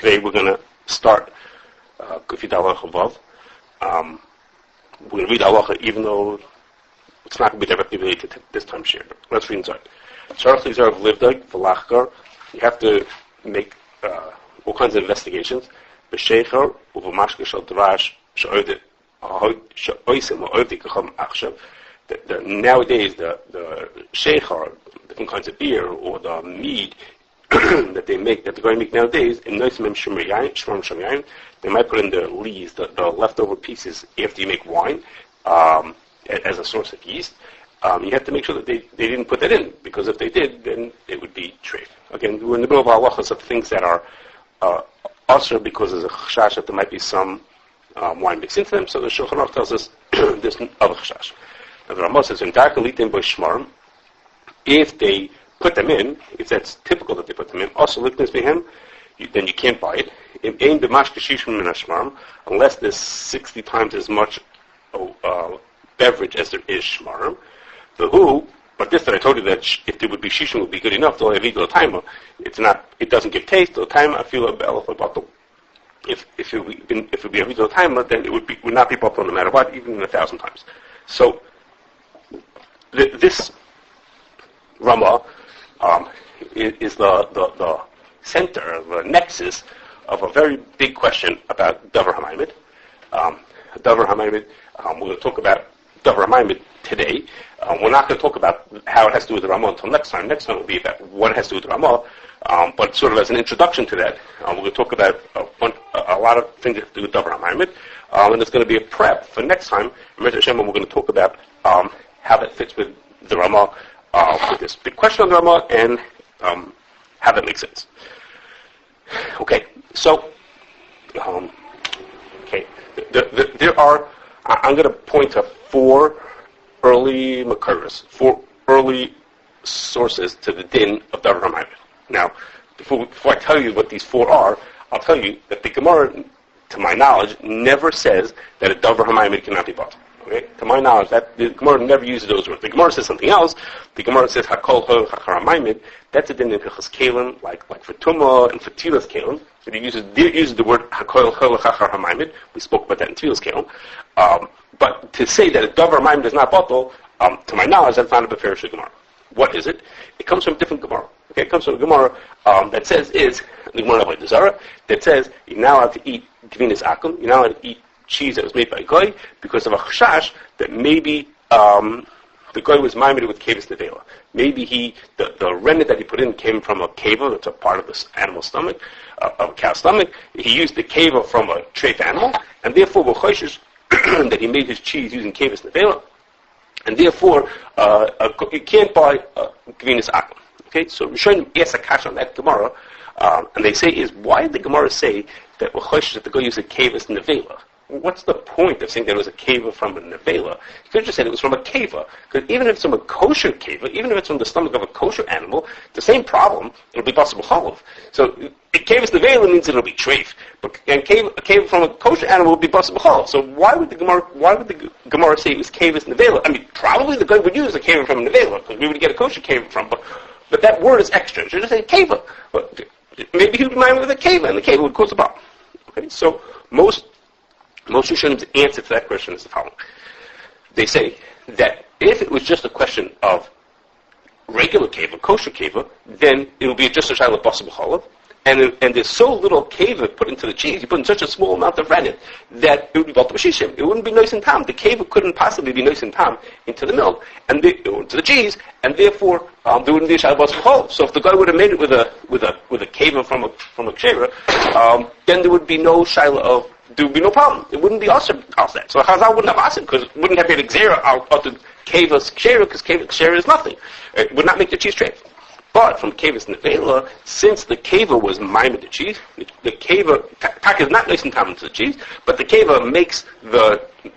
Today we're going to start Kufi Davar Hama'amid. We're going to read halacha even though it's not going to be directly related to this time share. Let's read inside. You have to make all kinds of investigations. Nowadays, the sheikhar, different kinds of beer, or the mead that they make, that they're going to make nowadays, in they might put in the lees, the leftover pieces after you make wine, as a source of yeast. You have to make sure that they didn't put that in, because if they did, then it would be treif. Again, we're in the middle of halachas of things that are usher because there's a chashash that there might be some wine mixed into them. So the Shulchan tells us there's other chashash. Now the Ramah says, if they put them in, if that's typical that they put them in, also then you can't buy it. Unless there's 60 times as much beverage as there is shmarim. But this that I told you that if there would be shishim would be good enough, the legal timer, it doesn't give taste. The time I feel about the if it would be a legal timer, then it would not be bottled no matter what, even 1,000 times. So this Ramah is the center, the nexus of a very big question about Davar Hama'amid. Davar Hama'amid, we're going to talk about Davar Hama'amid today. We're not going to talk about how it has to do with the Ramah until next time. Next time will be about what it has to do with the Ramah. But sort of as an introduction to that, we're going to talk about a lot of things that have to do with Davar Hama'amid. And it's going to be a prep for next time. We're going to talk about how that fits with the Ramah, with this big question on the Ramah, and how that makes sense. Okay, so, there are, I'm going to point to 4 early Kashrus, 4 early sources to the din of Davar Hama'amid. Now, before I tell you what these 4 are, I'll tell you that the Gemara, to my knowledge, never says that a Davar Hama'amid cannot be bought. Okay? To my knowledge, that the Gemara never uses those words. The Gemara says something else. The Gemara says Hakol Hama'amid. That's a din in Hilchos Kelim, like for Tumah and for Tilas Kelim. So it uses the word Hakol Hama'amid. We spoke about that in Tilas Kelim. But to say that a Davar Hama'amid is not bottle, to my knowledge, that's not a Beverages Gemara. What is it? It comes from a different Gemara. Okay, it comes from a Gemara that says the Gemara of Zara that says you're not allowed to eat Gvinas Akum. You're not allowed to eat cheese that was made by a goy because of a chashash that maybe the goy was maimed with kavus nevela. Maybe the rennet that he put in came from a kava that's a part of this animal's stomach, of a cow's stomach. He used the kava from a treif animal, and therefore we're choishes that he made his cheese using kavus nevela, and therefore you can't buy gvinas akum. Okay, so Rishonim ask a kasha on that Gemara, and they say why did the Gemara say that we're choishes that the goy used a kavus nevela? What's the point of saying that it was a kava from a nevela? You could have just said it was from a kava. Because even if it's from a kosher kava, even if it's from the stomach of a kosher animal, the same problem, it'll be possible chalav. So, kavas nevela means it'll be treif. But a kava from a kosher animal would be possible chalav. So why would the Gemara say it was kavas nevela? I mean, probably the guy would use a kava from a nevela, because we would get a kosher kava from, but that word is extra. You should just say kava. But maybe he would mind with a kava, and the kava would cause a problem. Okay, so most Rishonim answer to that question is the following. They say that if it was just a question of regular keva, kosher keva, then it would be just a shayla possible chalav. And there's so little keva put into the cheese, you put in such a small amount of rennet, that it would be bottom shishim. It wouldn't be nice and tam. The keva couldn't possibly be nice and tam into the milk, and into the cheese, and therefore there wouldn't be a shayla possible chalav. So if the guy would have made it with a keva from a kshera, then there would be no shayla of. There would be no problem. It wouldn't be awesome out that. So Chazal wouldn't have asked him because it wouldn't have been a gzera out of kavas kshera because kavas kshera is nothing. It would not make the cheese treif. But from kavas nevela, since the kava was maimed the cheese, the kava tak is not nice and common to the cheese, but the kava makes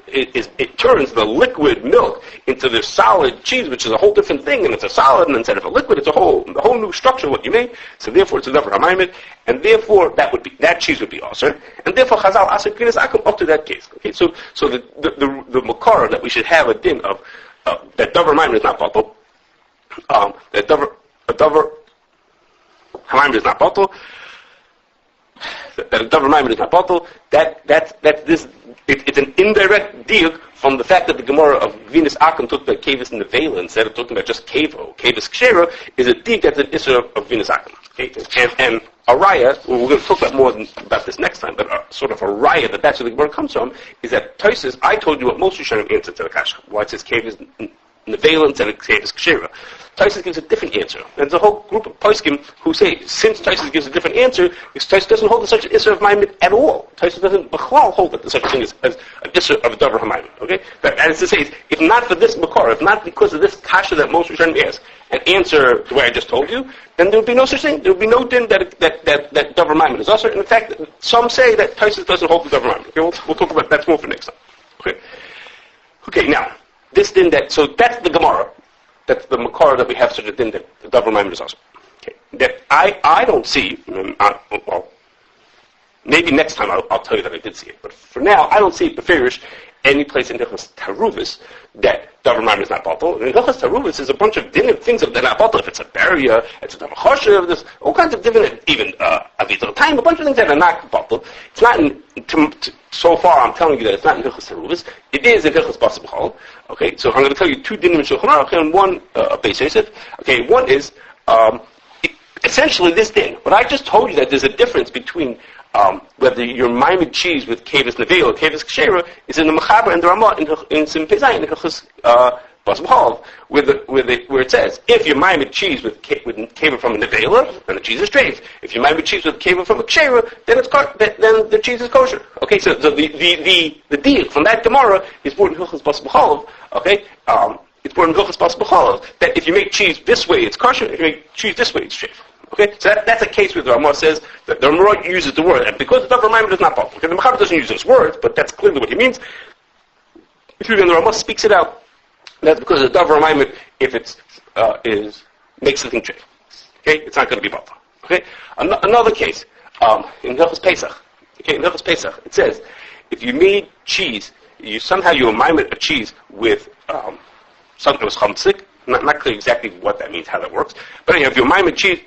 it turns the liquid milk into the solid cheese, which is a whole different thing, and it's a solid, and instead of a liquid, it's a whole new structure of what you made. So therefore, it's a Davar Hama'amid, and therefore that cheese would be also, and therefore Chazal asked Gvinas Akum up to that case. Okay, so the makara that we should have a din of that Davar Hama'amid is not bottled, that Davar Hama'amid is not bottled. that a Davar Hama'amid is not bottle, it's an indirect diuk from the fact that the Gemara of Venus Akum took the Kavis and the Vela instead of talking about just Kavo. Kavis Kshera is a diuk that's an Isra of Venus Akum. Okay? And a raya, well, we're going to talk about more about this next time, but sort of a raya that's where the Gemara comes from, is that Tosis, I told you what most Rishonim answered to the Kasha. Why it says Kavis Neveil instead of Kavis Kshera. Taisus gives a different answer. There's a whole group of poskim who say, since Taisus gives a different answer, Taisus doesn't hold such an Isser of Ma'amid at all. Taisus doesn't hold that there's such a thing as an Isser of Davar Hama'amid. Okay? But as it says, if not for this Makar, if not because of this Kasha that most Rishonim ask, and answer the way I just told you, then there would be no such thing. There would be no din that Davar Hama'amid is also. In fact, some say that Taisus doesn't hold the Davar Hama'amid. Okay? We'll talk about that more for next time. Okay, now, this din so that's the Gemara. That's the Makar that we have such a din that the Davar Hama'amid is also. Okay. That I don't see, well, maybe next time I'll tell you that I did see it, but for now, I don't see it beferish any place in Hilchos Taruvis that Davar Hama'amid is not bottle. And Hilchos Taruvis is a bunch of different things that are not bottle. If it's a barrier, it's a Davar Choshev, there's all kinds of different, even Avital Time, a bunch of things that are not bottle. It's not so far I'm telling you that it's not in Hilchos Taruvis. It is in Hilchos Basa B'chol. Okay, so I'm going to tell you two dinim in Shulchan Aruch and one Beis Yosef. Okay, one is essentially this din. But I just told you that there's a difference between whether your maimed cheese with Kavis Neveil or Kavis Kshera is in the Mechaber and the Ramah in Sim Pezai in Hilchos Basa B'chol, where it says if your maimed cheese with Kavis from a Nevela, then the cheese is straight. If your maimed cheese with Kavis from a Kshera, then then the cheese is kosher. Okay, so the deal from that Gemara is brought in Hilchos Basa B'chol. Okay, it's brought in Hilchos Basa B'chol that if you make cheese this way, it's kosher. If you make cheese this way, it's straight. Okay, so that's a case where the Ramah says that the Ramah uses the word, and because the Davar Hama'amid is not possible, because the Mechaber doesn't use those words, but that's clearly what he means. If the Ramah speaks it out, that's because the Davar Hama'amid, if it's makes the thing trade. Okay, it's not going to be bottle. Okay, another case in Hilchos Pesach. Okay, in Hilchos Pesach, it says if you made cheese, you maimed a cheese with something that was chametzik. Not clear exactly what that means, how that works. But anyway, if you maimed cheese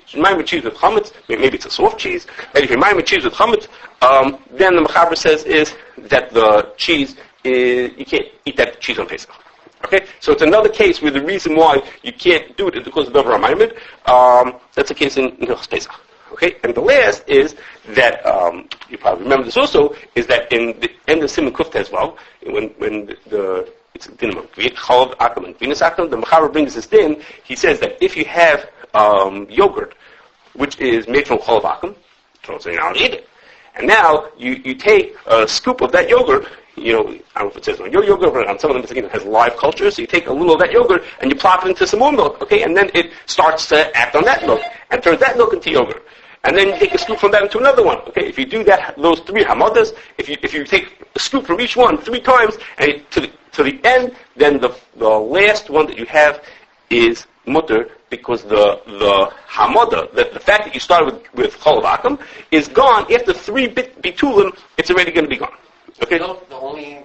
with chametz, maybe it's a soft cheese. And if you maimed cheese with chametz, then the Mechaber says is that the cheese you can't eat that cheese on Pesach. Okay, so it's another case where the reason why you can't do it is because of Davar Hama'amid. That's a case in Hilchos Pesach. Okay, and the last is that you probably remember this also is that in the end of Simon Kufta as well, when it's din of Chalav Akum and Venus Akum, the Mechaber brings this din. He says that if you have yogurt, which is made from Chalav Akum, so you're not eat it, and now you take a scoop of that yogurt. I don't know if it says on your yogurt, but on some of them it has live culture. So you take a little of that yogurt and you plop it into some more milk, okay, and then it starts to act on that milk and turns that milk into yogurt. And then you take a scoop from that into another one, okay. If you do that, those three hamadas, if you take a scoop from each one 3 times and to the end, then the last one that you have is mutter because the hamada, the fact that you started with chalav akum, is gone after 3 bitulim. It's already going to be gone. Okay. The only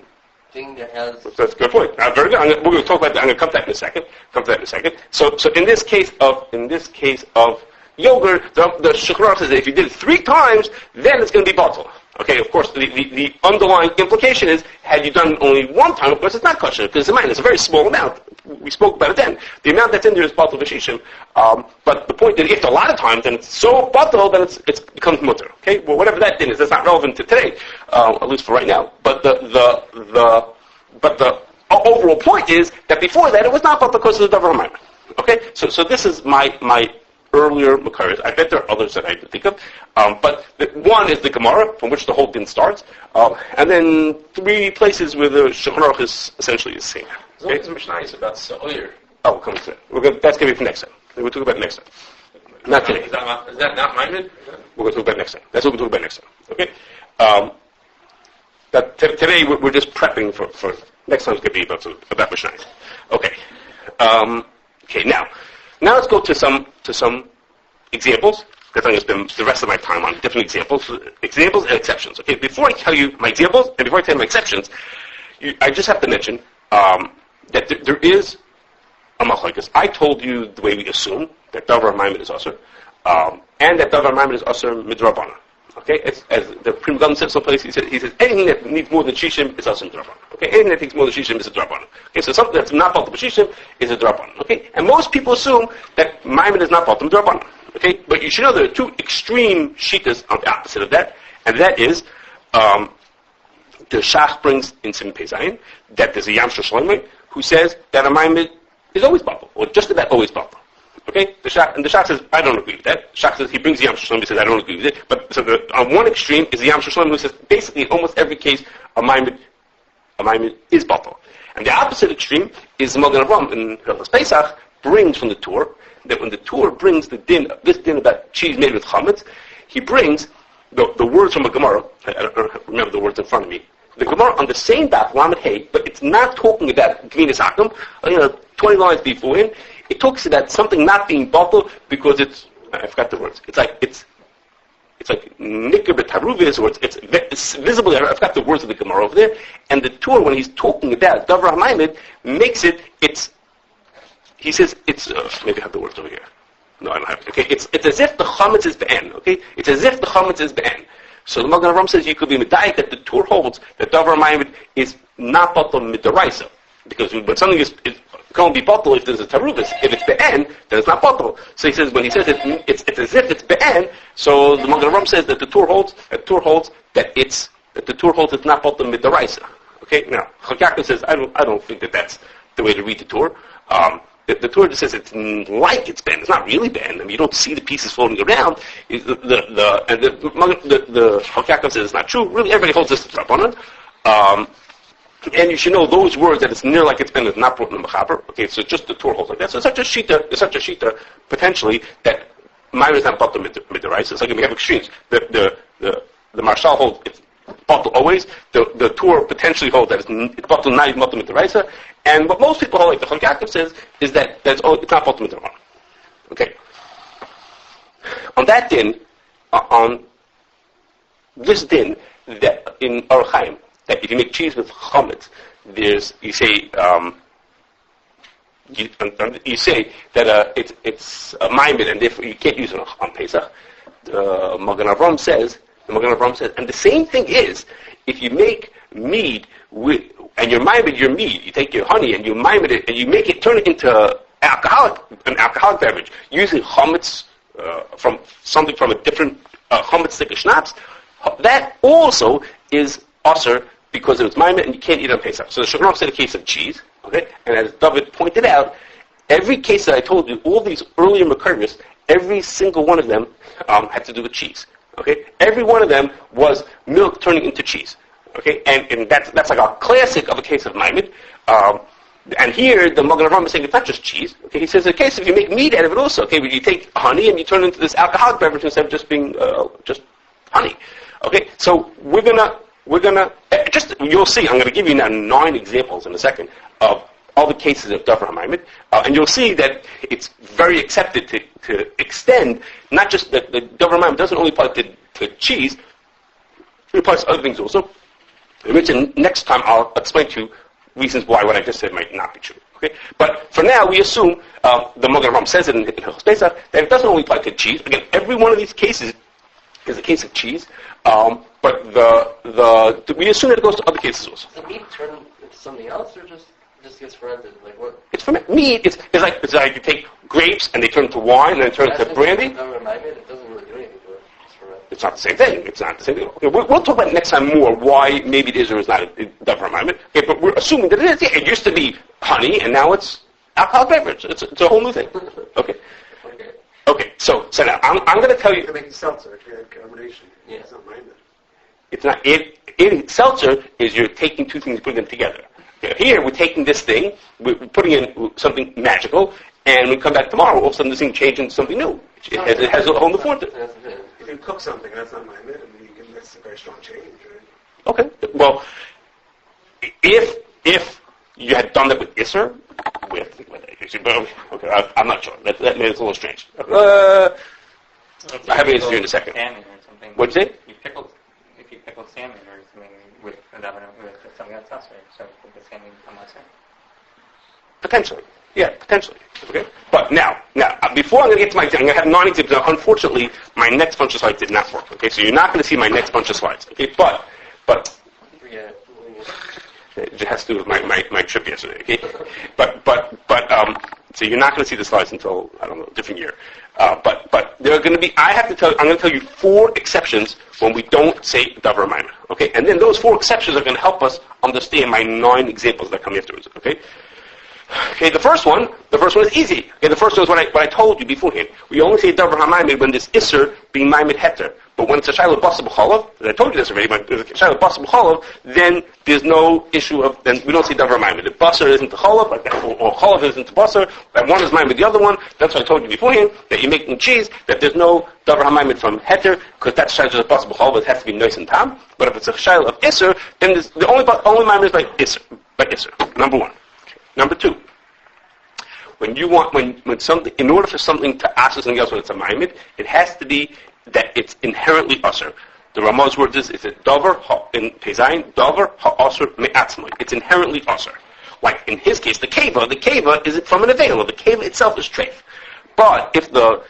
thing that has. That's a good point. Very good. We're going to talk about that. I'm going to come to that in a second. So in this case of yogurt, the Shulchan says that if you did it 3 times, then it's going to be bottle. Okay. Of course, the underlying implication is had you done it only 1 time, of course, it's not kosher because it's a very small amount. We spoke about it then. The amount that's in there is bottle v'shishim. But the point that if a lot of times, then it's so bottle that it becomes mutter. Okay. Well, whatever that thing is, that's not relevant to today, at least for right now. But the overall point is that before that it was not bottle because of the Davar Hama'amid. Okay. So this is my earlier makaris. I bet there are others that I didn't think of. But one is the Gemara, from which the whole din starts. And then 3 places where the Shulchan Aruch is essentially the same. Okay. It's much nice about Sa'ir. Oh, we'll come to that. That's going to be for next time. We'll talk about it next time. Not today. Is that not minded? We're going to talk about it next time. That's what we'll talk about next time. Okay? Today we're just prepping for next time's going to be about Mishnah. Okay. Okay, now let's go to some examples, because I'm going to spend the rest of my time on different examples and exceptions. Okay, before I tell you my examples, and before I tell you my exceptions, I just have to mention that there is a machlokes. I told you the way we assume that Davar Hama'amid is usher, and that Davar Hama'amid is usher midrabanan. Okay, as the Prima Gun says someplace, he says anything that needs more than shishim is also a drabanan. Okay, anything that needs more than shishim is a drabanan. Okay, so something that's not bottom shishim is a drabanan. Okay, and most people assume that maimed is not bottom drabanan. Okay, but you should know there are two extreme shitas on the opposite of that, and that is the Shach brings in Sim Pezayin that there's a Yam Shloimeh who says that a maimed is always bottom, or just about always bottom. Okay, the Shach says, I don't agree with that. The Shach says, he brings the Yam Shloimeh, he says, I don't agree with it. But so on one extreme is the Yam Shloimeh who says, basically in almost every case, a maimed is bottle. And the opposite extreme is the Magen Avraham in Hilchos Pesach brings from the Torah, that when the Torah brings this din about cheese made with chametz, he brings the words from a Gemara, I don't remember the words in front of me, the Gemara on the same daf, Lamed Hey, but it's not talking about Gvinas Hakum, 20 lines beforehand. It talks about something not being bottled because it's, I forgot the words. It's like nikr b'taruvis, or it's visible. I forgot the words of the Gemara over there. And the Torah, when he's talking about Davar Hama'amid, makes it. He says it's. Maybe I have the words over here. No, I don't have it. Okay, it's as if the chametz is be'en. Okay, it's as if the chametz is be'en. So the Magen Avraham says you could be medayik that the Torah holds that Davar Hama'amid is not bottled midaraisa, because when something is can't be bottled if there's a tarubis. If it's be'en, then it's not bottled. So he says when he says it's as if it's be'en, so the Magen Avraham says that the Torah holds that the Torah holds it's not bottled midaraisa. Okay, now Chakakon says I don't think that's the way to read the Torah. The Torah just says it's like it's Ben. It's not really Ben. I mean, you don't see the pieces floating around. The Chakakon says it's not true. Really, everybody holds this to Rabbanan. And you should know those words that it's near like it's been is not brought in the Mechaber. Okay, so just the Torah holds like that. So it's such a shita potentially that mine is not bought the midaraisa. It's like we have extremes. The Marshal holds it's bought always. The Torah potentially holds that it's bought not even bought the midaraisa. And what most people hold, like the Chol Yaakov says, is that it's not bought the midaraisa. Okay. On that din, on this din that in Aruch Chaim, that if you make cheese with chametz, you say that it's a maimed, and therefore you can't use it on Pesach. The Magen Avraham says, and the same thing is if you make mead and you're maimed your mead, you take your honey and you maimed it and you turn it into an alcoholic beverage using chametz from a different chametz stick of schnapps. That also is usher because it was maimed and you can't eat it on Pesach. So the Shulchan said a case of cheese, okay? And as David pointed out, every case that I told you, all these earlier Makarios, every single one of them had to do with cheese, okay? Every one of them was milk turning into cheese, okay? And that's like a classic of a case of maimed. And here, the Magen Avraham is saying it's not just cheese, okay? He says, in case if you make meat out of it also, okay? But you take honey and you turn it into this alcoholic beverage instead of just being just honey, okay? So we're gonna you'll see, I'm going to give you now 9 examples in a second of all the cases of Davar Hama'amid, and you'll see that it's very accepted to extend, not just that the Davar Hama'amid doesn't only apply to cheese, it applies to other things also. And next time I'll explain to you reasons why what I just said might not be true. Okay? But for now, we assume, the Magen Avraham says it in Hilchos Pesach, that it doesn't only apply to cheese. Again, every one of these cases is a case of cheese. But we assume that it goes to other cases also. Does the meat turn into something else, or just gets fermented? Like what? It's fermented. Meat. It's like you take grapes and they turn into wine and then turn into brandy. It doesn't really do anything to it. It's not the same thing. It's not the same thing. Okay, we'll talk about it next time more why maybe it is or is not a Davar Hama'amid. Okay, but we're assuming that it is. Yeah, it used to be honey and now it's alcohol beverage. It's a whole new thing. Okay. Okay. So now I'm going to tell you. You're making seltzer. Carbonation. Yeah. It's not maimed. It's not. It seltzer is you're taking two things and putting them together. Here, we're taking this thing, we're putting in something magical, and we come back tomorrow, all of a sudden this thing changes into something new. It has a whole new form to it. If you cook something, that's not maimed, that's a very strong change, right? Okay. Well, if you had done that with Isser, we have to think about that. Okay, I'm not sure. That made it a little strange. I have an answer here in a second. Salmon or something. What'd you say? If you pickle salmon or something with something else, right? So would the salmon become less? Potentially. Yeah, potentially. Okay, but now, before I'm going to get to my, I'm going to have 9 examples. Now, unfortunately, my next bunch of slides did not work. Okay, so you're not going to see my next bunch of slides. Okay, but Yeah. it has to do with my trip yesterday. Okay, so you're not going to see the slides until I don't know, a different year. But there are going to be. I'm going to tell you 4 exceptions when we don't say Davar Hama'amid. Okay, and then those 4 exceptions are going to help us understand my 9 examples that come afterwards. Okay. Okay, the first one is easy. Okay, the first one is what I told you beforehand. We only say Davar Hama'amid when there's Isser being Ma'amid Heter. But when it's a Shiloh Basar B'chalav, as I told you this already, when it's a Shiloh Basar B'chalav, then there's no issue of, then we don't say Davar Hama'amid. If Basar isn't the Chalav, like that, or Chalav isn't the Basar, and one is Ma'amid the other one, that's what I told you beforehand, that you're making cheese, that there's no Davar Hama'amid from Heter, because that's Shiloh Basar B'chalav, it has to be nice and tam. But if it's a Shiloh of Isser, then there's, the only Ma'amid is by Isser, number 1. Okay. Number 2. When you want, when something, in order for something to ask something else when it's a ma'amid, it has to be that it's inherently usher. The Ramah's word is it Davar in Pezayin, Davar ha'asr me'atzmai. It's inherently usher. Like in his case, the keva is from an avail. The keva itself is treif. But if the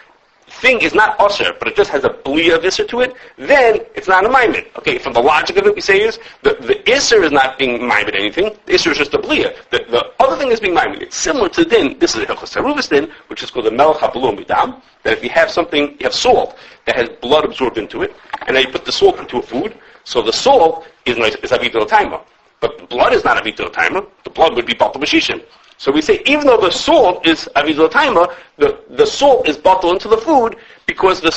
thing is not usher, but it just has a blia of isser to it, then it's not a ma'amid. Okay, from the logic of it, we say is the isser is not being ma'amid anything. The isser is just a blia. The other thing is being ma'amid. It's similar to din. This is a hilchos haruvis din, which is called the melech habalum b'dam. That if you have something, you have salt that has blood absorbed into it, and then you put the salt into a food, so the salt is avit l'taima. But the blood is not avit l'taima. The blood would be batal b'shishim. So we say, even though the salt is avit l'taima, the salt is batal into the food because the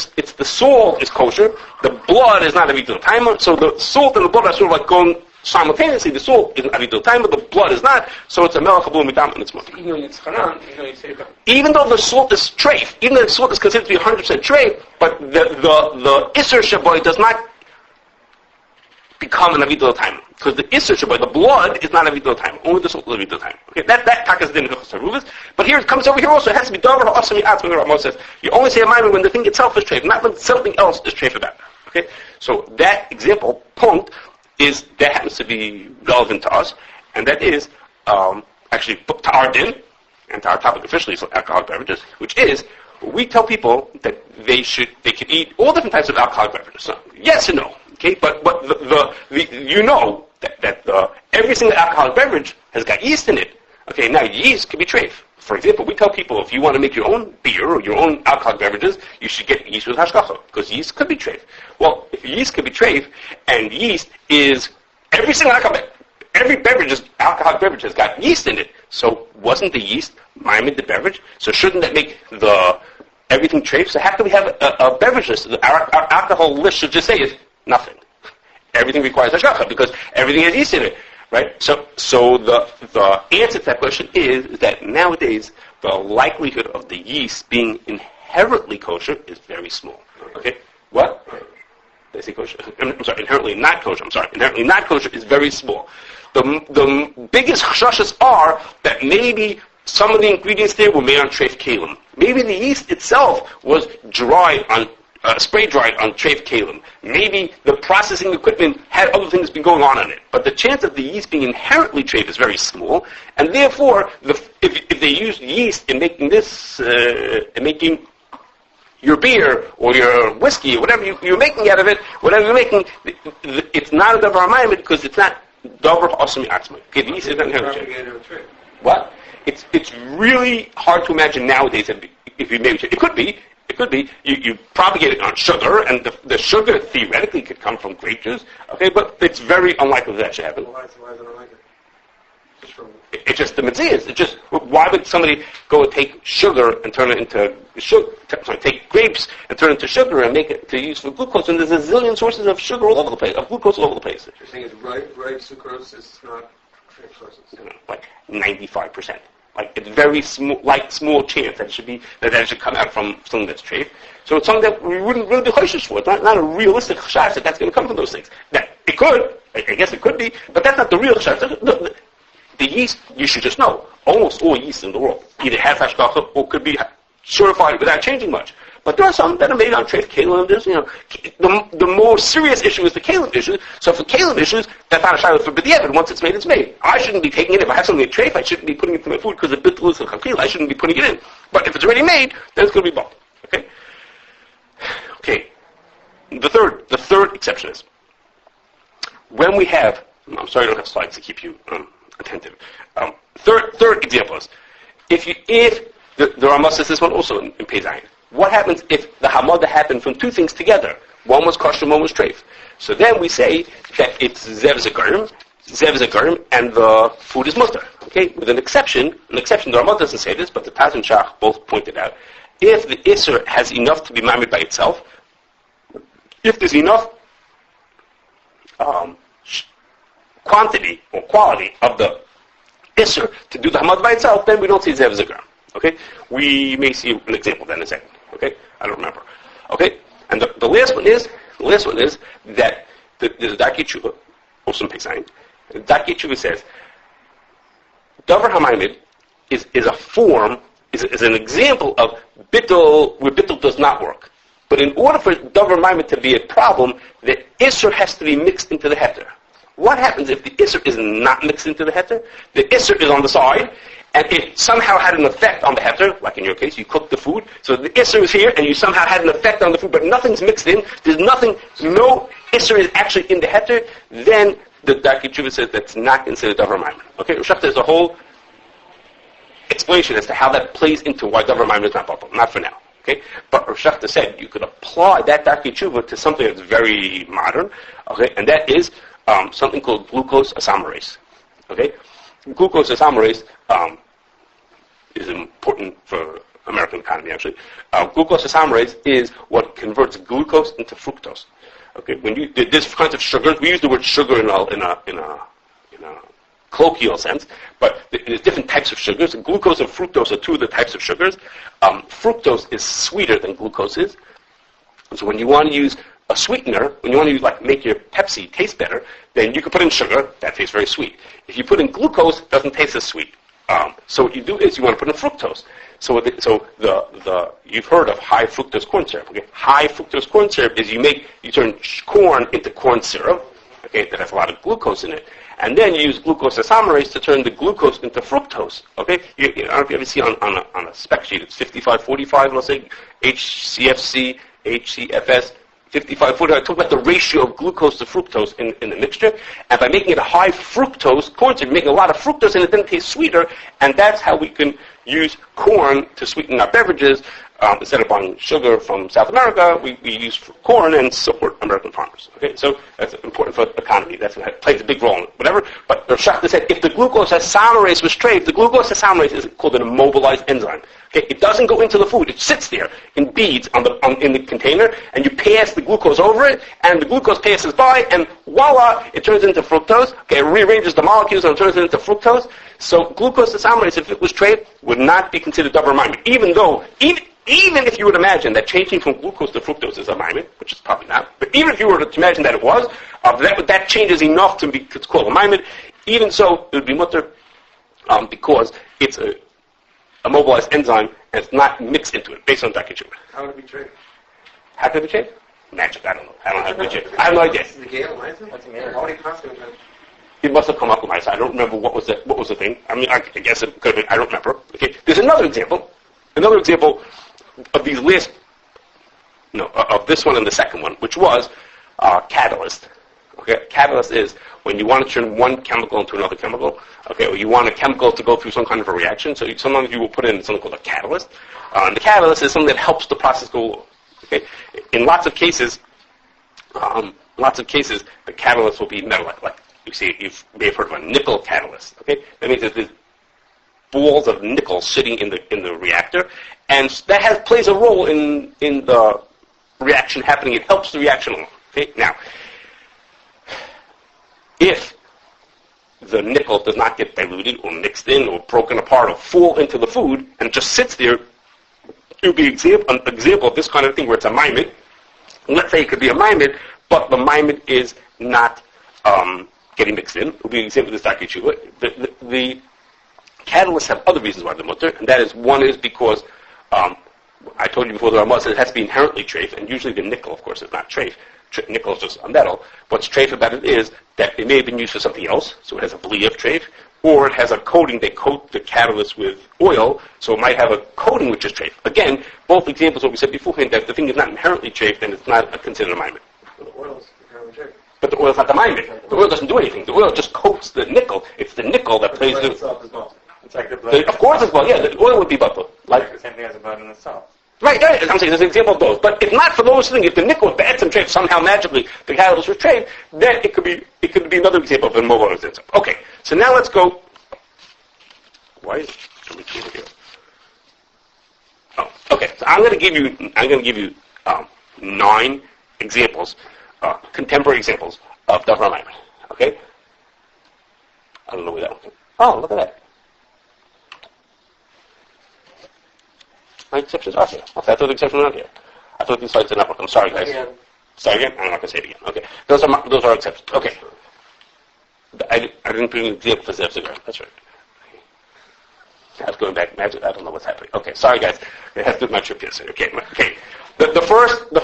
salt is kosher. The blood is not avit l'taima. So the salt and the blood are sort of like going simultaneously. The salt is avit l'taima, the blood is not. So it's a melech habalum midam and it's mutter. Even though the salt is treif, even though the salt is considered to be 100% treif, but the isser shaboy does not become an avit l'taima. Because the Isser Shabbat, the blood, is not Avit time. Only the salt is Avit time. Okay, that takas din hilchos haruvis. But here it comes over here also. It has to be Davar ha'asr me'atzmai. The Ramah says you only say a ma'amid when the thing itself is treif, not when something else is treif about it. Okay, so that example point is that happens to be relevant to us, and that is actually to our din and to our topic officially, so alcoholic beverages, which is we tell people that they can eat all different types of alcoholic beverages. So, yes and no. Okay, but you know that every single alcoholic beverage has got yeast in it. Okay, now yeast can be treif. For example, we tell people if you want to make your own beer or your own alcoholic beverages, you should get yeast with hashgacha, because yeast could be treif. Well, if yeast could be treif, and yeast is every single alcoholic beverage has got yeast in it. So wasn't the yeast ma'amid the beverage? So shouldn't that make everything treif? So how can we have a beverage list? Our alcohol list should just say is nothing. Everything requires hashgacha because everything has yeast in it, right? So the answer to that question is that nowadays the likelihood of the yeast being inherently kosher is very small. Okay, what? Did I say kosher? I'm sorry, inherently not kosher. Inherently not kosher is very small. The biggest chashas are that maybe some of the ingredients there were made on treif kalim. Maybe the yeast itself was spray dried on treif kalim. Maybe the processing equipment had other things been going on in it. But the chance of the yeast being inherently treif is very small, and therefore, if they used yeast in making this, in making your beer or your whiskey or whatever you're making out of it, whatever you're making, it's not a Davar Hama'amid because it's not Davar ha'asr me'atzmai. Okay, the yeast is not inherently treif. What? It's really hard to imagine nowadays if you maybe it could be. It could be you propagate it on sugar, and the sugar theoretically could come from grape juice. Okay, but it's very unlikely that should happen. Why is it unlikely? It's just the mitzvah. It's just why would somebody go and take sugar and turn it into sugar? Take grapes and turn it into sugar and make it to use for glucose. And there's a zillion sources of sugar all over the place, of glucose all over the place. You're saying it's ripe sucrose is not treif sources. Like 95%. Like it's very small chance that it should come out from something that's treif. So it's something that we wouldn't really be cautious for. It's not a realistic chashash that that's going to come from those things. That it could, I guess it could be, but that's not the real chashash. The yeast, you should just know, almost all yeast in the world either has hashgacha or could be certified without changing much. But there are some that are made on treif kalim. There's, the more serious issue is the kalim issue. So for kalim issues, that's not a shayla for b'diavad. Once it's made, it's made. I shouldn't be taking it. If I have something in treif, I shouldn't be putting it in my food because the bittul is chakil. I shouldn't be putting it in. But if it's already made, then it's going to be bought. Okay? Okay. The third exception is when we have. I'm sorry, I don't have slides to keep you attentive. Third example is if the Rambam says this one also in Pei Zayin. What happens if the hamada happened from two things together? One was kosher, one was treif. So then we say that it's zev zagarim, and the food is mutter. Okay, with an exception. The Rambam doesn't say this, but the Taz and Shach both pointed out. If the Isser has enough to be mamid by itself, if there's enough quantity or quality of the Isser to do the hamad by itself, then we don't see zev zagarim. Okay, we may see an example then in a second. Okay, I don't remember. Okay, and the last one is that there's a Darkei Tshuva, also in Pei Zayin. Darkei Tshuva says Davar Hama'amid is a form, is an example of bittul where bittul does not work. But in order for Davar Hama'amid to be a problem, the Isser has to be mixed into the heter. What happens if the Isser is not mixed into the heter? The Isser is on the side, and it somehow had an effect on the heter, like in your case, you cooked the food, so the Isser is here, and you somehow had an effect on the food, but nothing's mixed in, no Isser is actually in the heter, then the Darkei Tshuva says that's not considered Davar Hama'amid. Okay, Roshach, there's a whole explanation as to how that plays into why Davar Hama'amid is not bottled, not for now. Okay, but Roshach said you could apply that Darkei Tshuva to something that's very modern, okay, and that is something called glucose isomerase. Okay, glucose isomerase is important for American economy. Actually, glucose isomerase is what converts glucose into fructose. Okay, when there's kinds of sugars, we use the word sugar in a colloquial sense, but there's different types of sugars. Glucose and fructose are two of the types of sugars. Fructose is sweeter than glucose is. So when you want to use a sweetener, when you want to make your Pepsi taste better, then you can put in sugar. That tastes very sweet. If you put in glucose, it doesn't taste as sweet. So what you do is you want to put in fructose. So you've heard of high fructose corn syrup. Okay? High fructose corn syrup is you turn corn into corn syrup. Okay, that has a lot of glucose in it, and then you use glucose isomerase to turn the glucose into fructose. Okay, I don't know if you ever see on a spec sheet, it's 55-45. Let's say HCFC, HCFS. 55-40, I talk about the ratio of glucose to fructose in the mixture, and by making it a high fructose corn syrup, making a lot of fructose in it, then it tastes sweeter, and that's how we can use corn to sweeten our beverages. Instead of buying sugar from South America, we use corn and support American farmers. Okay, so that's important for the economy. That plays a big role in it, whatever. But Shachta said if the glucose isomerase was treif, the glucose isomerase is called an immobilized enzyme. Okay, it doesn't go into the food; it sits there in beads in the container, and you pass the glucose over it, and the glucose passes by, and voila, it turns into fructose. Okay, it rearranges the molecules and it turns it into fructose. So glucose isomerase, if it was treif, would not be considered Davar Hama'amid, even if you would imagine that changing from glucose to fructose is a maimed, which is probably not, but even if you were to imagine that it was, that changes enough to be called a maimed, even so, it would be mutter because it's a mobilized enzyme and it's not mixed into it, based on Darkei Tshuva. How would it be treated? How could it be treated? Magic, I don't know. I don't know how to be treated. I have no idea. Is the Gale Liza? That's a mirror. How many constant? It must have come up with my side. I don't remember what was the thing. I mean, I guess it could have been, I don't remember. Okay, there's another example of these last, of this one and the second one, which was catalyst. Okay, catalyst is when you want to turn one chemical into another chemical. Okay, or you want a chemical to go through some kind of a reaction. So sometimes you will put in something called a catalyst. And the catalyst is something that helps the process go along. Okay, in lots of cases, the catalyst will be metal, like you may have heard of a nickel catalyst. Okay, that means that there's balls of nickel sitting in the reactor, and that plays a role in the reaction happening. It helps the reaction along. Okay, now if the nickel does not get diluted or mixed in or broken apart or fall into the food and just sits there, it would be an example of this kind of thing where it's a maimed. Let's say it could be a maimed, but the maimed is not getting mixed in. It would be an example of this Darkei Tshuva. The catalysts have other reasons why they're mutter, and that is, one is because I told you before the Ramah says it has to be inherently treif, and usually the nickel, of course, is not treif. Nickel is just a metal. What's treif about it is that it may have been used for something else, so it has a bli of treif, or it has a coating. They coat the catalyst with oil, so it might have a coating which is treif. Again, both examples what we said beforehand, that if the thing is not inherently treif, then it's not considered a maimed. The oil's inherently treif. But the oil's not the maimed. The oil doesn't do anything. The oil just coats the nickel. It's the nickel that plays the... itself is not. It's like the blood. Of course it's well, yeah, the oil would be butter. Like the same thing as the blood in the salt. Right, I'm saying there's an example of those. But if not for those things, if the nickel was bad and treif, somehow magically the catalyst was treif, then it could be another example of a mobile instance. Okay, so now let's go. Why is it here? Oh, okay. So I'm going to give you 9 examples, contemporary examples of Davar Hama'amid. Okay. I don't know where that one. Oh, look at that. My exceptions are here. Okay, I thought the exceptions were not here. I thought these slides did not work. I'm sorry, guys. Again. Sorry again? I'm not going to say it again. Okay. Those are exceptions. Okay. I didn't bring an example for Zev Zigar. That's right. I was going back magic. I don't know what's happening. Okay, sorry guys. It has to do with my trip yesterday. Okay. The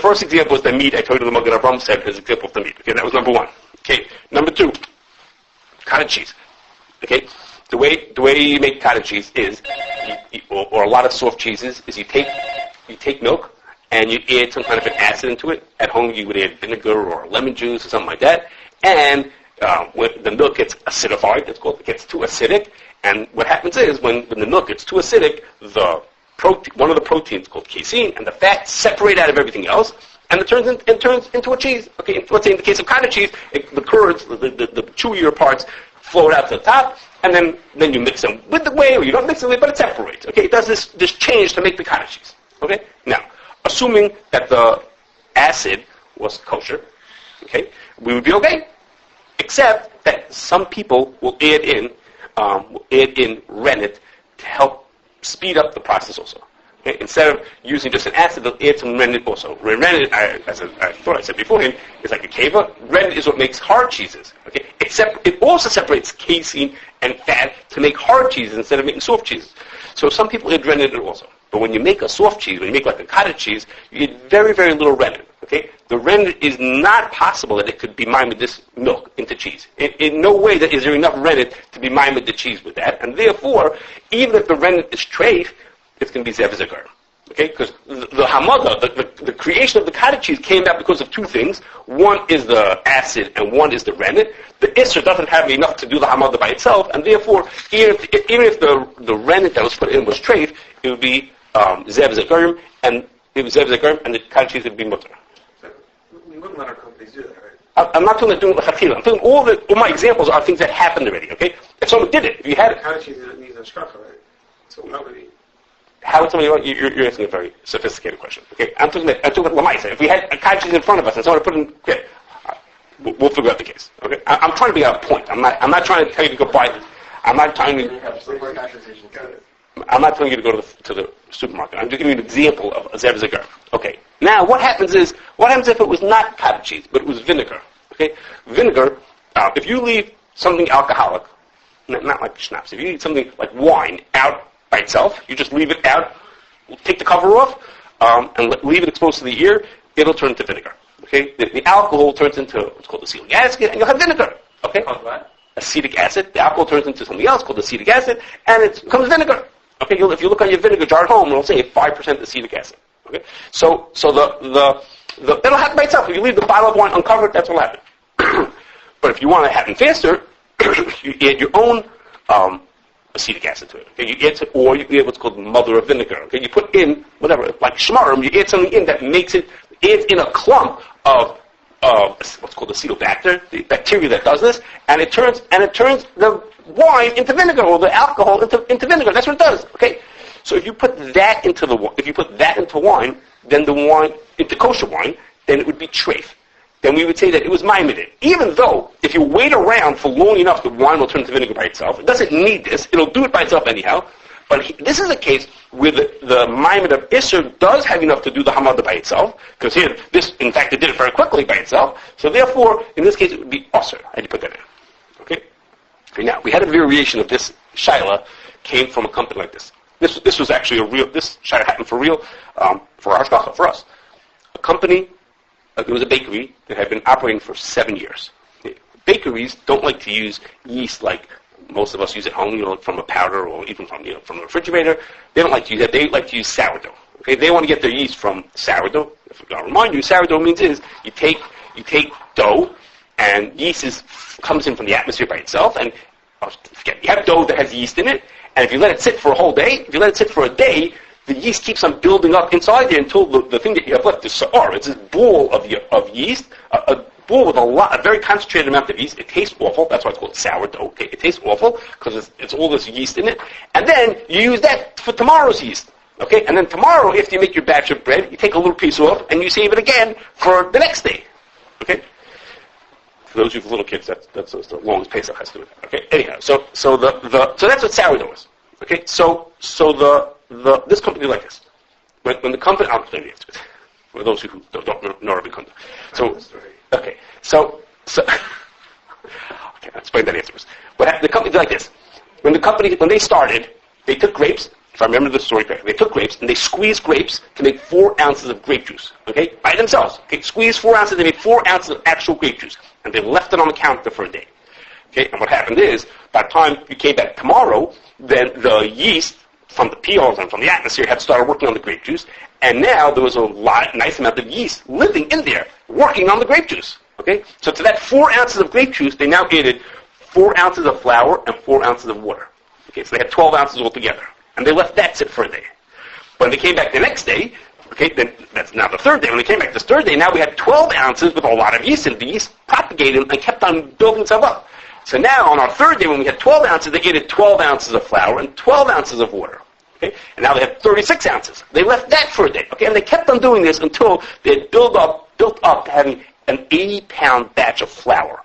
first example is the meat. I told you the Magen Avraham said his example of the meat. Okay, that was number 1. Okay, number 2, cottage cheese. Okay, the way you make cottage cheese is, or a lot of soft cheeses, is you take milk and you add some kind of an acid into it. At home you would add vinegar or lemon juice or something like that. And when the milk gets acidified, it gets too acidic. And what happens is when the milk gets too acidic, one of the proteins called casein and the fat separate out of everything else, and it turns into a cheese. Okay, let's say in the case of cottage cheese, the curds, the chewier parts, float out to the top, and then you mix them with the whey, or you don't mix them with it, but it separates. Okay, it does this change to make the cottage cheese. Okay, now assuming that the acid was kosher, okay, we would be okay, except that some people will add in rennet to help speed up the process also. Okay? Instead of using just an acid, they'll add some rennet also. Rennet, as I thought I said beforehand, is like a keva. Rennet is what makes hard cheeses. Okay? It also separates casein and fat to make hard cheeses instead of making soft cheeses. So some people add rennet also. But when you make a soft cheese, when you make like a cottage cheese, you get very, very little rennet. Okay? The rennet is not possible that it could be mimed this milk into cheese. In no way is there enough rennet to be mimed the cheese with that. And therefore, even if the rennet is treif, it's going to be zev zigar. Okay? Because the hamada, the creation of the cottage cheese came about because of 2 things. One is the acid and one is the rennet. The isser doesn't have enough to do the hamada by itself, and therefore, even if the rennet that was put in was treif, it would be zev zigar, and it was zev zigar, and the cottage cheese would be mutter. We wouldn't let our companies do that, right? I'm not talking about doing l'chatchila. I'm talking all my examples are things that happened already. Okay, if someone did it, if you had it, Cottage cheese needs a shkacha, right? So nobody. how would somebody? You're asking a very sophisticated question. Okay, I'm talking about lamaisa. If we had a cottage cheese in front of us and someone put in, okay, we'll figure out the case. Okay, I'm trying to make out a point. I'm not trying to tell you to go buy it. I'm not telling you to go to the supermarket. I'm just giving you an example of a zev zigar. Okay. Now, what happens if it was not cottage cheese, but it was vinegar? Okay, vinegar. If you leave something alcoholic, not like schnapps, if you leave something like wine out by itself, you just leave it out, take the cover off, and leave it exposed to the air, it'll turn into vinegar. Okay, the alcohol turns into what's called acetic acid, and you'll have vinegar. Okay, Called what? acetic acid. The alcohol turns into something else called acetic acid, and it becomes vinegar. Okay, if you look on your vinegar jar at home, it'll say 5% acetic acid. Okay, so it'll happen by itself. If you leave the bottle of wine uncovered, that's what'll happen. But if you want it to happen faster, you add your own acetic acid to it. Okay, or you add what's called mother of vinegar. Okay, you put in whatever, like shmarim, you add something in that makes it adds in a clump of what's called acetobacter, the bacteria that does this, and it turns the wine into vinegar, or the alcohol into vinegar. That's what it does. Okay, so if you put that into wine, then the wine into kosher wine, then it would be treif. Then we would say that it was maimed. Even though if you wait around for long enough, the wine will turn into vinegar by itself. It doesn't need this; it'll do it by itself anyhow. But this is a case where the maimed of Isser does have enough to do the hamada by itself, because here, in fact, it did it very quickly by itself. So therefore, in this case, it would be Osir. How do you put that in? Okay. Now, we had a variation of this shaila, came from a company like this. this was actually this happened for real, for our shkacha, for us. A company, it was a bakery that had been operating for 7 years. Bakeries don't like to use yeast like most of us use at home, from a powder or even from a refrigerator. They don't like to use that. They like to use sourdough. Okay, they want to get their yeast from sourdough. I'll remind you, sourdough means you take dough, and yeast comes in from the atmosphere by itself, and you have dough that has yeast in it, and if you let it sit for a whole day, if you let it sit for a day, the yeast keeps on building up inside there until the thing that you have left is sa'ar. It's this ball of yeast, a ball with a very concentrated amount of yeast. It tastes awful. That's why it's called sourdough. Okay, it tastes awful because it's all this yeast in it. And then you use that for tomorrow's yeast. Okay, and then tomorrow, after you make your batch of bread, you take a little piece off and you save it again for the next day. Okay. For those of you with little kids, that's the longest Pesach has to do with it. Okay. Anyhow, so that's what sourdough is. Okay. So this company like this. When the company, I'll explain the answer to it. For those who don't know Rabbi Kunda. So okay. So okay, I'll explain that answer. The company did like this. When they started, they took grapes. If I remember the story correctly, they took grapes and they squeezed grapes to make 4 ounces of grape juice. Okay, by themselves. Okay, squeezed 4 ounces. They made 4 ounces of actual grape juice, and they left it on the counter for a day. Okay, and what happened is, by the time you came back tomorrow, then the yeast from the peels and from the atmosphere had started working on the grape juice, and now there was a nice amount of yeast living in there, working on the grape juice. Okay, so to that 4 ounces of grape juice, they now added 4 ounces of flour and 4 ounces of water. Okay, so they had 12 ounces altogether. And they left that sit for a day. When they came back the next day, okay, then that's now the third day. When they came back this third day, now we had 12 ounces with a lot of yeast in it. The yeast propagated and kept on building itself up. So now on our third day, when we had 12 ounces, they added 12 ounces of flour and 12 ounces of water. Okay, and now they have 36 ounces. They left that for a day. Okay, and they kept on doing this until they had built up to having an 80-pound batch of flour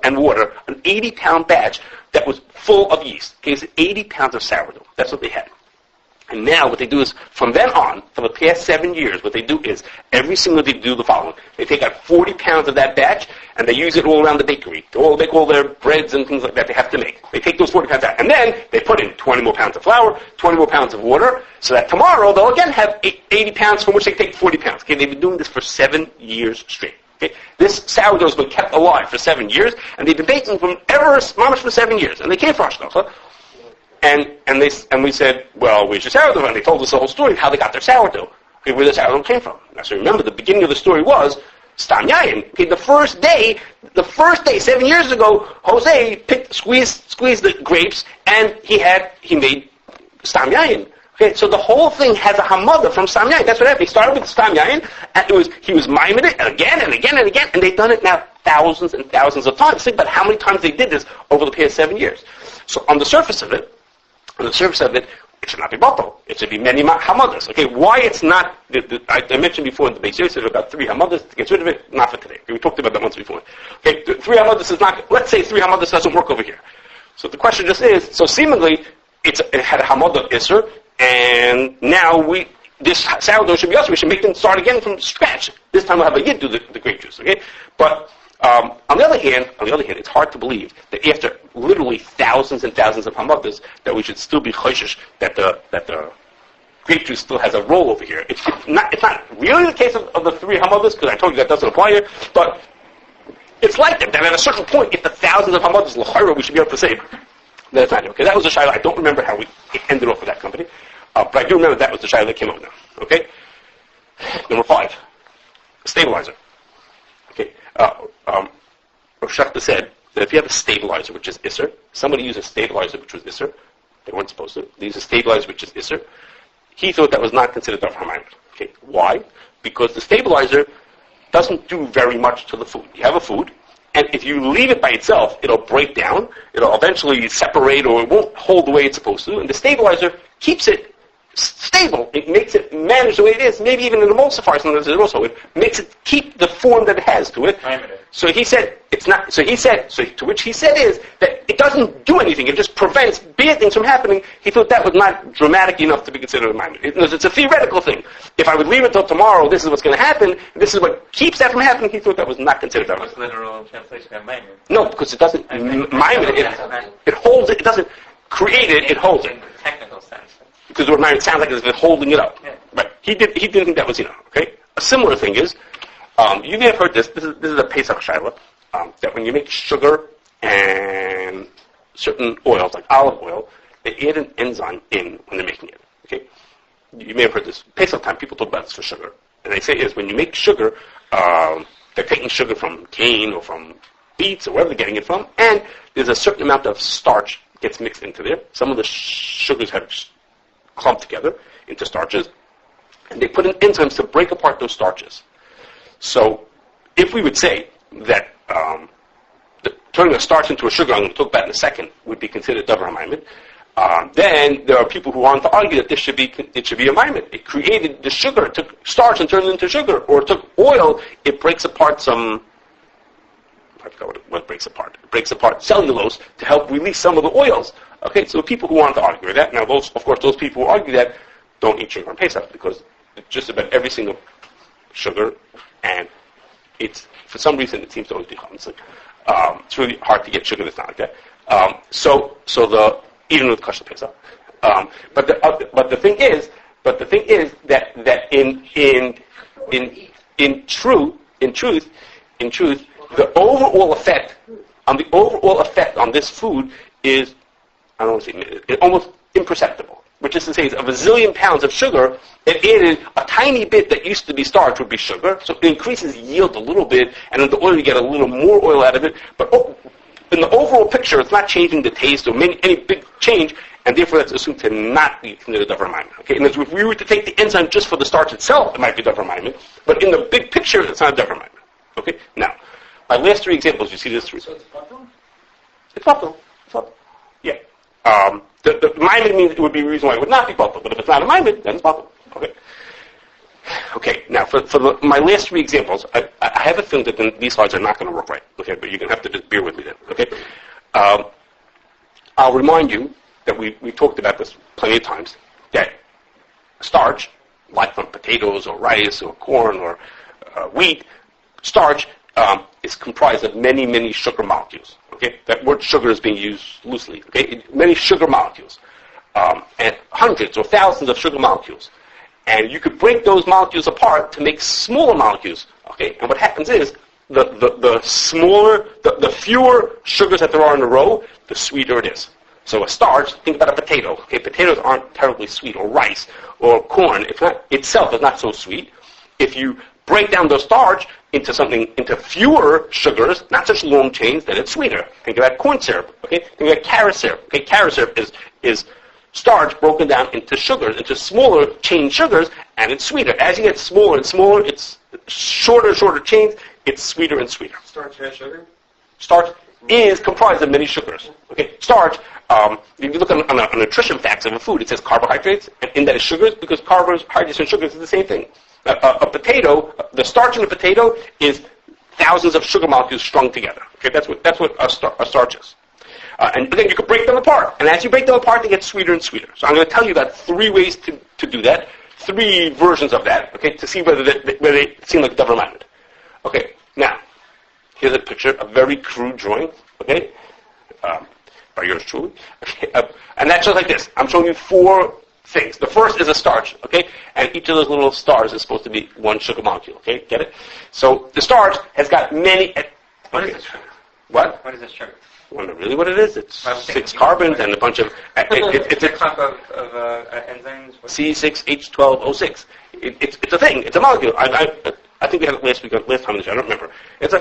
and water, an 80-pound batch that was full of yeast. Okay, it's 80 pounds of sourdough. That's what they had. And now what they do is, from then on, for the past 7 years, what they do is, every single day they do the following. They take out 40 pounds of that batch, and they use it all around the bakery. To make all their breads and things like that they have to make. They take those 40 pounds out, and then they put in 20 more pounds of flour, 20 more pounds of water, so that tomorrow they'll again have 80 pounds from which they take 40 pounds. Okay, they've been doing this for 7 years straight. Okay? This sourdough has been kept alive for 7 years, and they've been baking from mamash for 7 years. And they came for Ashkafa, and we said, well, where's your sourdough? And they told us the whole story of how they got their sourdough, okay, where the sourdough came from. Now, so remember, the beginning of the story was Stam Yayin. Okay, the first day, 7 years ago, Jose squeezed the grapes, and he made Stam Yayin. Okay, so the whole thing has a hamada from Stam Yayin. That's what happened. He started with Stam Yayin, and he was miming it again and again and again, and they've done it now thousands and thousands of times. Think about how many times they did this over the past 7 years. So on the surface of it, it should not be bottle. It should be many hamadas. Okay, why it's not? I mentioned before in the Beverages about 3 hamadas to get rid of it. Not for today. We talked about that once before. Okay, 3 hamadas is not. Let's say 3 hamadas doesn't work over here. So the question just is. So seemingly, it had a hamada isser. And now this sourdough should be us. We should make them start again from scratch. This time we'll have a yid do the grape juice. Okay, but on the other hand, it's hard to believe that after literally thousands and thousands of hamadas, that we should still be choishish that the grape juice still has a role over here. It's not really the case of the 3 hamadas, because I told you that doesn't apply here. But it's like that at a certain point, if the thousands of hamadas l'chayra, we should be able to say that's not it. Okay, that was the shayla. I don't remember how we ended off with that company. But I do remember that was the shayla that came up now. Okay? Number 5. Stabilizer. Okay. Rav Shachta said that if you have a stabilizer, which is Isser, somebody used a stabilizer, which was Isser. They weren't supposed to. They used a stabilizer, which is Isser. He thought that was not considered Davar Hama'amid. Okay. Why? Because the stabilizer doesn't do very much to the food. You have a food, and if you leave it by itself, it'll break down. It'll eventually separate, or it won't hold the way it's supposed to. And the stabilizer keeps it stable. It makes it manage the way it is. Maybe even in emulsifiers, sometimes it also it makes it keep the form that it has to it. So he said it's not. So to which he said is that it doesn't do anything. It just prevents bad things from happening. He thought that was not dramatic enough to be considered a maimed. It's a theoretical thing. If I would leave it till tomorrow, this is what's going to happen. This is what keeps that from happening. He thought that was not considered a What's the literal translation of maimed? No, because it doesn't maimed it. It holds it. It doesn't create it. It holds it. In the technical sense. because the word it sounds like it's been holding it up. Yeah. But he didn't think that was enough. Okay. A similar thing is, you may have heard this. This is a Pesach Shaila, that when you make sugar and certain oils like olive oil, they add an enzyme in when they're making it. Okay. You may have heard this. Pesach time, people talk about this for sugar, and they say is when you make sugar, they're taking sugar from cane or from beets or wherever they're getting it from, and there's a certain amount of starch gets mixed into there. Some of the sugars have clumped together into starches, and they put in enzymes to break apart those starches. So if we would say that turning a starch into a sugar, I'm going to talk about in a second, would be considered Davar Hama'amid, then there are people who want to argue that it should be a ma'amid. It created the sugar, it took starch and turned it into sugar, or it took oil, it breaks apart some, I forgot what it breaks apart. It breaks apart cellulose to help release some of the oils. Okay, so the people who want to argue that, now those people who argue that don't eat sugar on Pesach because it's just about every single sugar, and it's, for some reason, it seems to always be chametz. It's really hard to get sugar that's not like that. So even with Kashrus Pesach. But the thing is that in truth, the overall effect on this food is, I don't want to say, almost imperceptible. Which is to say, of a zillion pounds of sugar, it added a tiny bit that used to be starch would be sugar, so it increases yield a little bit, and in the oil you get a little more oil out of it. But in the overall picture, it's not changing the taste or any big change, and therefore that's assumed to not be considered Davar Hama'amid. Okay, and if we were to take the enzyme just for the starch itself, it might be Davar Hama'amid, but in the big picture, it's not Davar Hama'amid. Okay, now my last three examples, you see this three. So it's bottom? It's bottom. Yeah. The ma'amid means it would be a reason why it would not be bottle, but if it's not a ma'amid, then it's bottle. Okay. Okay. Now, for my last three examples, I have a feeling that these slides are not going to work right. Okay, but you're going to have to just bear with me then. Okay. I'll remind you that we talked about this plenty of times. That starch, like from potatoes or rice or corn or wheat, starch is comprised of many, many sugar molecules. Okay, that word sugar is being used loosely. Okay, many sugar molecules, and hundreds or thousands of sugar molecules, and you could break those molecules apart to make smaller molecules. Okay, and what happens is the smaller, the fewer sugars that there are in a row, the sweeter it is. So a starch, think about a potato. Okay, potatoes aren't terribly sweet, or rice, or corn. Itself is not so sweet. If you break down the starch into fewer sugars, not such long chains, then it's sweeter. Think about corn syrup. Okay, think about carrot syrup. Okay, carrot syrup is starch broken down into sugars, into smaller chain sugars, and it's sweeter. As you get smaller and smaller, it's shorter and shorter chains. It's sweeter and sweeter. Starch has sugar? Starch is comprised of many sugars. Okay, starch. If you look on a nutrition facts of a food, it says carbohydrates, and in that is sugars, because carbohydrates and sugars is the same thing. A potato, the starch in a potato is thousands of sugar molecules strung together. Okay, that's what a starch is. And again, you can break them apart, and as you break them apart, they get sweeter and sweeter. So I'm going to tell you about three ways to do that, three versions of that. Okay, to see whether they seem like Davar Hama'amid. Okay, now here's a picture, a very crude drawing. Okay, by yours truly. Okay, and that's just like this. I'm showing you four things. The first is a starch, okay? And each of those little stars is supposed to be one sugar molecule, okay? Get it? So the starch has got many... What is this sugar? What? What is this sugar? You wonder really what it is? It's Well, 6 carbons and a bunch of... It's a clump of enzymes? C6H12O6. It's a thing. It's a molecule. I think we had it last time. I don't remember. It's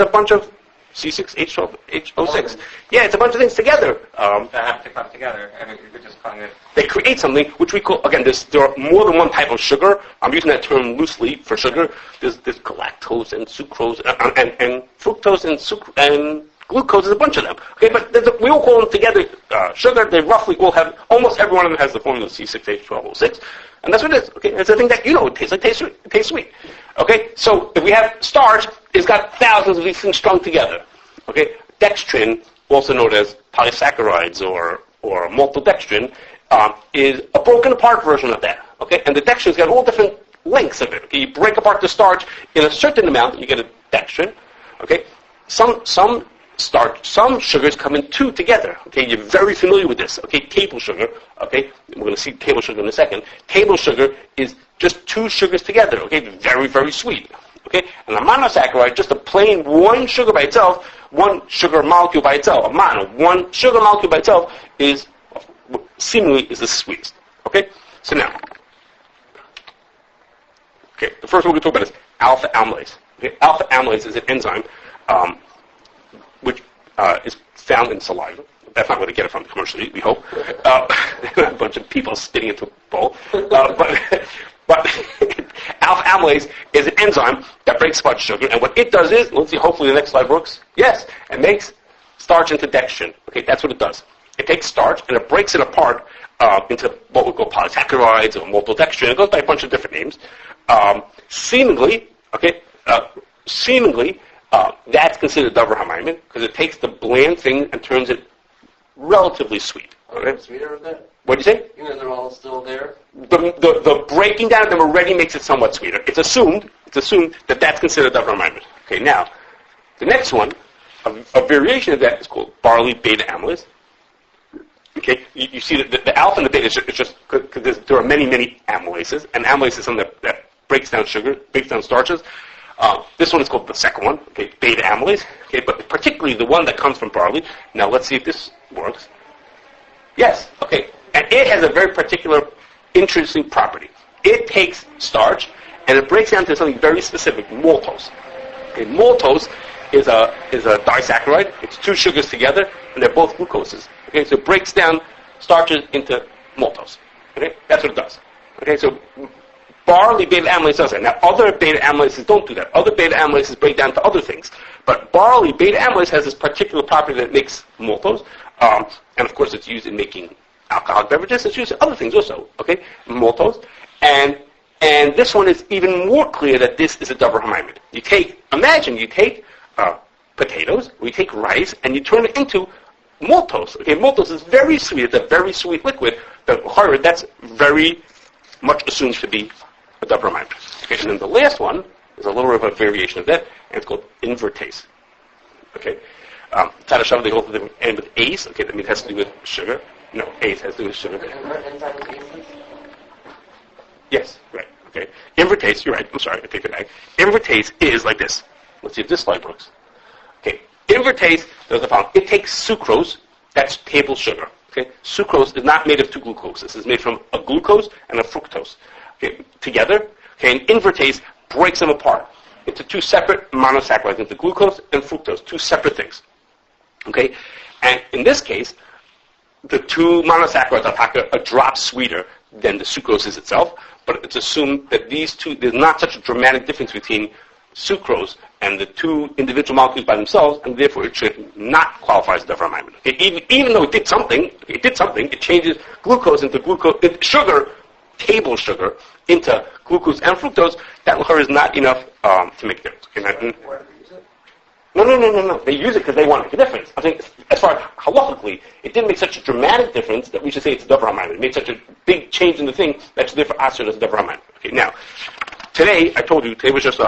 a bunch of C6H12O6. Yeah, it's a bunch of things together. That have to come together, and we're just calling it... They create something which we call, again, there are more than one type of sugar. I'm using that term loosely for sugar. There's galactose and sucrose and fructose and glucose is a bunch of them. Okay, but we all call them together sugar. They roughly all have, almost every one of them has the formula C6H12O6. And that's what it is. Okay, it's a thing that it tastes sweet. Okay, so if we have starch, it's got thousands of these things strung together. Okay, dextrin, also known as polysaccharides or maltodextrin, is a broken apart version of that. Okay, and the dextrin's got all different lengths of it. Okay, you break apart the starch in a certain amount, you get a dextrin. Okay, some starch. Some sugars come in two together. Okay, you're very familiar with this. Okay, table sugar. Okay, we're going to see table sugar in a second. Table sugar is just two sugars together. Okay, very, very sweet. Okay, and a monosaccharide, just a plain one sugar by itself, one sugar molecule by itself, a mono, one sugar molecule by itself is seemingly is the sweetest. Okay, so now, okay, the first one we're going to talk about is alpha amylase. Okay, alpha amylase is an enzyme which is found in saliva. That's not where they get it from commercially, we hope. A bunch of people spitting into a bowl. But alpha amylase is an enzyme that breaks blood sugar, and what it does is, let's see, hopefully the next slide works. Yes, it makes starch into dextrin. Okay, that's what it does. It takes starch and it breaks it apart into what we call polysaccharides or maltodextrin. It goes by a bunch of different names. Seemingly, that's considered Davar Hama'amid because it takes the bland thing and turns it relatively sweet. Okay? Sweeter a bit. What do you say? You know, they're all still there. The breaking down of them already makes it somewhat sweeter. It's assumed that that's considered Davar Hama'amid. Okay, now, the next one, a variation of that is called barley beta amylase. Okay, you see that the alpha and the beta is just because there are many, many amylases, and amylase is something that breaks down sugar, breaks down starches. This one is called the second one, okay, beta amylase, okay, but particularly the one that comes from barley. Now let's see if this works. Yes, okay, and it has a very particular, interesting property. It takes starch and it breaks down to something very specific, maltose. Okay, maltose is a disaccharide. It's two sugars together, and they're both glucoses. Okay, so it breaks down starches into maltose. Okay, that's what it does. Okay, so barley beta amylase does that. Now, other beta amylases don't do that. Other beta amylases break down to other things. But barley beta amylase has this particular property that makes maltose. And of course, it's used in making alcoholic beverages. It's used in other things also. Okay, maltose. And this one is even more clear that this is a Davar Hama'amid. Imagine you take potatoes, or you take rice, and you turn it into maltose. Okay, maltose is very sweet. It's a very sweet liquid. That's very much assumed to be a Davar Hama'amid. Okay, and then the last one is a little bit of a variation of that, and it's called invertase. Okay, Tadashav, they hold the end with ace. Okay, that means it has to do with sugar. No, ace has to do with sugar. Yes, right. Okay, invertase. You're right. I'm sorry, I take it back. Invertase is like this. Let's see if this slide works. Okay, invertase does the following. It takes sucrose. That's table sugar. Okay, sucrose is not made of two glucoses. It's made from a glucose and a fructose. Okay, together. Okay, and invertase breaks them apart into two separate monosaccharides, into glucose and fructose, two separate things. Okay, and in this case, the two monosaccharides are a drop sweeter than the sucrose is itself, but it's assumed that these two, there's not such a dramatic difference between sucrose and the two individual molecules by themselves, and therefore it should not qualify as Davar Hama'amid. Okay, even though it did something, it changes glucose into glucose, sugar, table sugar, into glucose and fructose. That is not enough to make a difference. Okay, No. They use it because they want to make a difference. I think, as far as halachically, it didn't make such a dramatic difference that we should say it's Davar Hama'amid. It made such a big change in the thing that's therefore assured as Davar Hama'amid. Okay, now, today, I told you, today was just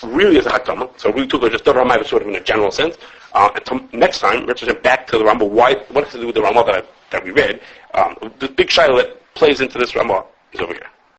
really as a hatama, so we took just Davar Hama'amid sort of in a general sense. Next time, we're going to back to the Rambam. What has to do with the Rambam that we read? The big shiloh that plays into this Rambam is over here.